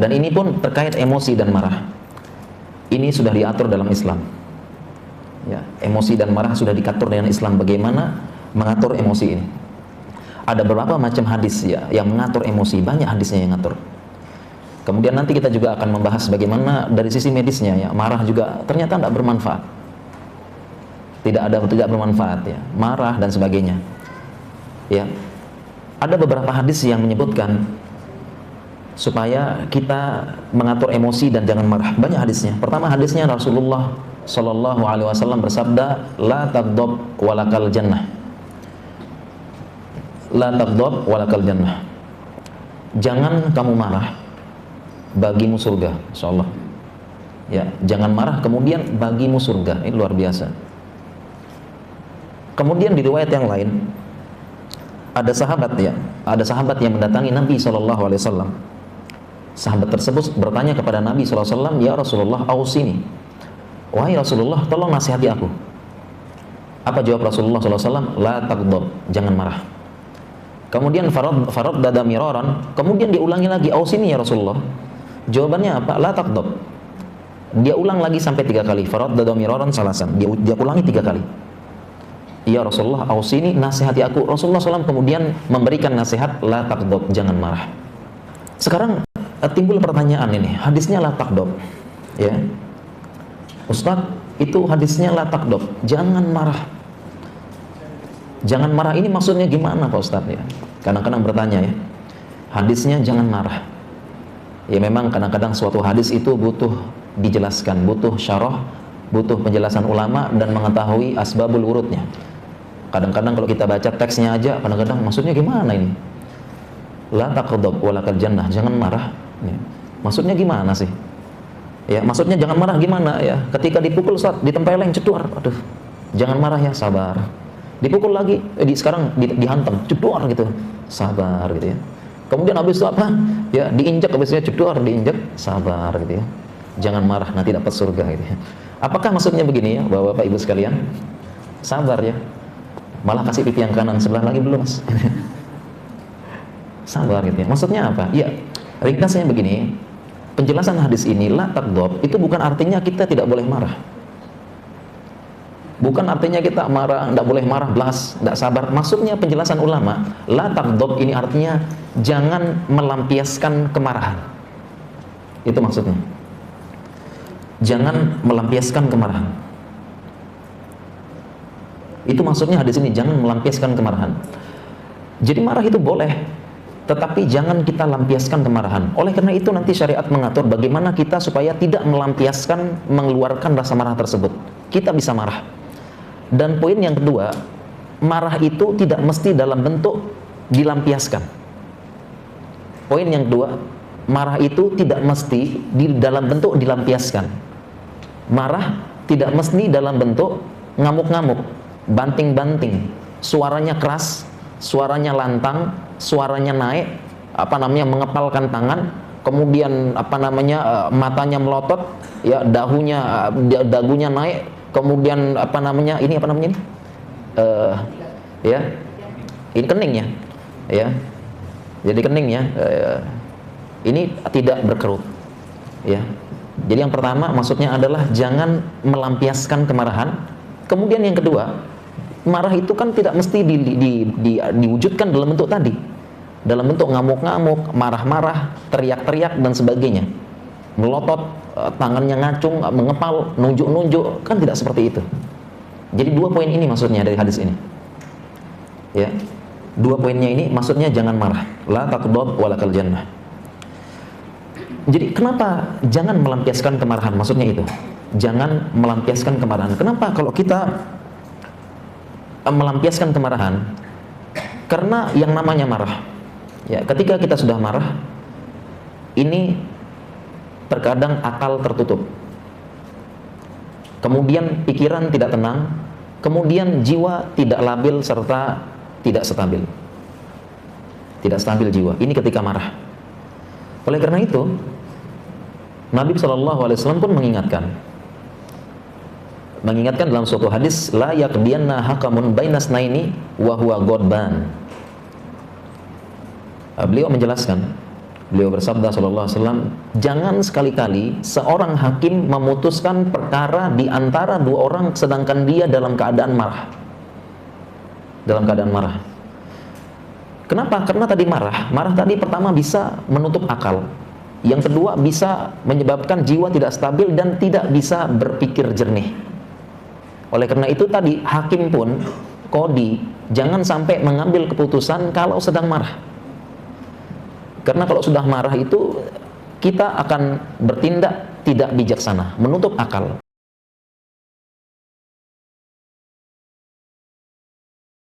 Dan ini pun terkait emosi dan marah. Ini sudah diatur dalam Islam. Ya, emosi dan marah sudah diatur dengan Islam, bagaimana mengatur emosi ini. Ada beberapa macam hadis ya yang mengatur emosi, banyak hadisnya yang mengatur. Kemudian nanti kita juga akan membahas bagaimana dari sisi medisnya ya, marah juga ternyata tidak bermanfaat. Tidak bermanfaat ya, marah dan sebagainya. Ya. Ada beberapa hadis yang menyebutkan supaya kita mengatur emosi dan jangan marah. Banyak hadisnya. Pertama hadisnya Rasulullah Shallallahu Alaihi Wasallam bersabda, la taghdab walakal jannah. La taghdab walakal jannah. Jangan kamu marah, bagimu surga, insyaallah. Ya, jangan marah kemudian bagimu surga. Ini luar biasa. Kemudian di riwayat yang lain ada sahabat yang mendatangi Nabi SAW. Sahabat tersebut bertanya kepada Nabi SAW, ya Rasulullah, ausini, wahai Rasulullah, tolong nasihati aku. Apa jawab Rasulullah SAW? La taghdab, jangan marah. Kemudian farad dada miraran, kemudian diulangi lagi, ausini ya Rasulullah. Jawabannya apa? La taghdab. Dia ulang lagi sampai 3 kali. Farad dada miraran salasan, dia ulangi 3 kali. Ya Rasulullah, ausini, nasihati aku. Rasulullah SAW kemudian memberikan nasihat, la taghdab, jangan marah. Sekarang timbul pertanyaan ini, hadisnya la taghdab, ya Ustaz, itu hadisnya la taghdab, jangan marah. Jangan marah ini maksudnya gimana Pak Ustaz ya? Kadang-kadang bertanya ya, hadisnya jangan marah. Ya memang kadang-kadang suatu hadis itu butuh dijelaskan, butuh syarah, butuh penjelasan ulama dan mengetahui asbabul wurudnya. Kadang-kadang kalau kita baca teksnya aja, kadang-kadang maksudnya gimana ini? La taghdab walakal jannah, jangan marah. Ya. Maksudnya gimana sih? Ya, maksudnya jangan marah gimana ya? Ketika dipukul saat ditempeleng ceduar, aduh, jangan marah ya, sabar. Dipukul lagi, sekarang dihantam, ceduar gitu, sabar gitu ya. Kemudian habis itu apa? Ya, diinjak, habisnya ceduar, diinjak, sabar gitu ya. Jangan marah, nanti dapat surga gitu ya. Apakah maksudnya begini ya, Bapak Ibu sekalian? Sabar ya. Malah kasih pipi yang kanan, sebelah lagi belum mas. Sabar gitu ya. Maksudnya apa? Ya, ringkasnya begini. Penjelasan hadis ini, la taghdab, itu bukan artinya kita tidak boleh marah. Bukan artinya kita marah, tidak boleh marah, belas, tidak sabar. Maksudnya penjelasan ulama, la taghdab ini artinya jangan melampiaskan kemarahan. Itu maksudnya. Jangan melampiaskan kemarahan. Itu maksudnya hadis ini, jangan melampiaskan kemarahan. Jadi marah itu boleh, tetapi jangan kita lampiaskan kemarahan. Oleh karena itu nanti syariat mengatur bagaimana kita supaya tidak melampiaskan, mengeluarkan rasa marah tersebut. Kita bisa marah. Dan poin yang kedua, marah itu tidak mesti dalam bentuk dilampiaskan. Poin yang kedua, marah itu tidak mesti dalam bentuk dilampiaskan. Marah tidak mesti dalam bentuk ngamuk-ngamuk, banting-banting, suaranya keras, suaranya lantang, suaranya naik, mengepalkan tangan, kemudian matanya melotot, ya dagunya naik, kemudian ini kening ya, jadi kening ya, ini tidak berkerut, ya. Jadi yang pertama maksudnya adalah jangan melampiaskan kemarahan. Kemudian yang kedua, marah itu kan tidak mesti diwujudkan dalam bentuk tadi, dalam bentuk ngamuk-ngamuk, marah-marah, teriak-teriak dan sebagainya, melotot, tangannya ngacung, mengepal, nunjuk-nunjuk, kan tidak seperti itu. Jadi 2 poin ini maksudnya dari hadis ini, ya, 2 poinnya ini maksudnya jangan marah, la taghdab walakal jannah. Jadi kenapa jangan melampiaskan kemarahan? Maksudnya itu, jangan melampiaskan kemarahan. Kenapa kalau kita melampiaskan kemarahan? Karena yang namanya marah, ya, ketika kita sudah marah, ini terkadang akal tertutup, kemudian pikiran tidak tenang, kemudian jiwa tidak labil serta tidak stabil, jiwa. Ini ketika marah. Oleh karena itu, Nabi SAW pun mengingatkan dalam suatu hadis, la yaqdiyanna hakamun bainasnaini wa huwa ghadban. Beliau menjelaskan Beliau bersabda sallallahu alaihi wasallam, jangan sekali-kali seorang hakim memutuskan perkara di antara dua orang sedangkan dia dalam keadaan marah. Dalam keadaan marah. Kenapa? Karena tadi marah. Marah tadi pertama bisa menutup akal. Yang kedua bisa menyebabkan jiwa tidak stabil dan tidak bisa berpikir jernih. Oleh karena itu tadi hakim pun, qadhi, jangan sampai mengambil keputusan kalau sedang marah. Karena kalau sudah marah itu kita akan bertindak tidak bijaksana, menutup akal.